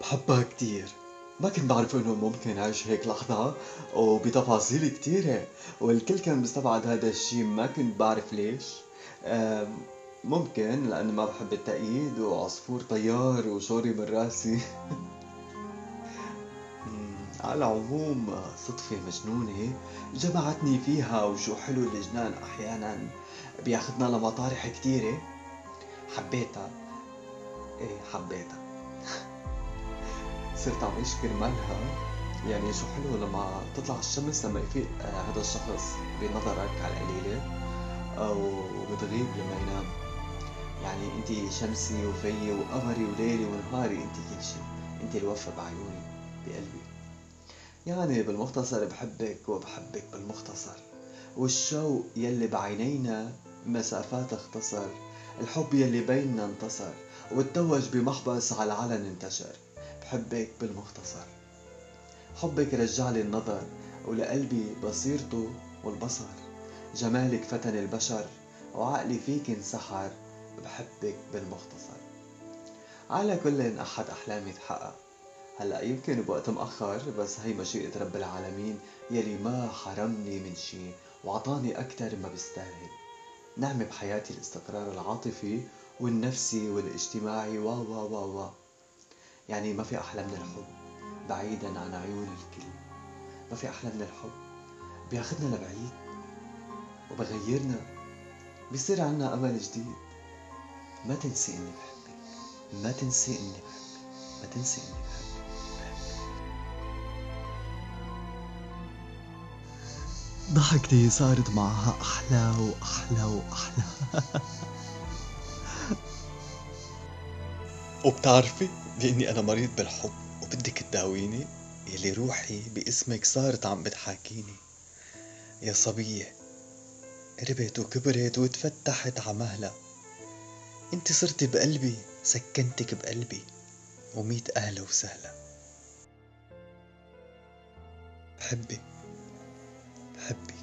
بحبها كتير. ما كنت بعرف انه ممكن اعيش هيك لحظة وبتفاصيل كتيرة، والكل كان مستبعد هذا الشي، ما كنت بعرف ليش. آم، ممكن لأني ما بحب التأييد وعصفور طيار وشوري من راسي. على العموم صدفة مجنونة جمعتني فيها، وشو حلو الجنان أحيانا بياخدنا لمطارح كتيرة. حبيتها. ايه حبيتها. صرت عم اعيش كرمالها. يعني شو حلو لما تطلع الشمس، لما يفيق هذا الشخص بنظرك على القليلة، او بتغيب لما ينام. يعني انتي شمسي وفيي وقمري وليلي ونهاري، انتي كل شي، انتي الوفا بعيوني بقلبي. يعني بالمختصر بحبك وبحبك بالمختصر، والشوق يلي بعينينا مسافات اختصر، الحب يلي بيننا انتصر واتوج بمحبس على العلن انتشر. بحبك بالمختصر. حبك رجعلي النظر، ولقلبي بصيرته والبصر، جمالك فتن البشر وعقلي فيك انسحر. بحبك بالمختصر. على كل أحد أحلامي تحقق، هلأ يمكن بوقت مأخر، بس هي مشيئة رب العالمين يلي ما حرمني من شي وعطاني أكتر ما بستاهل. نعمة بحياتي الاستقرار العاطفي والنفسي والاجتماعي و يعني ما في أحلى من الحب بعيدا عن عيون الكل. ما في أحلى من الحب، بياخدنا لبعيد وبغيرنا، بيصير عنا أمل جديد. ما تنسي إني بحبك، ما تنسي إني بحبك، ما تنسي إني بحبك. ضحكتي صارت معها أحلى وأحلى وأحلى. وبتعرفي بإني أنا مريض بالحب وبدك تداويني، يلي روحي باسمك صارت عم بتحاكيني. يا صبية ربت وكبرت وتفتحت عمهلا، انت صرتي بقلبي، سكنتك بقلبي، وميت أهلا وسهلا. بحبك، بحبك.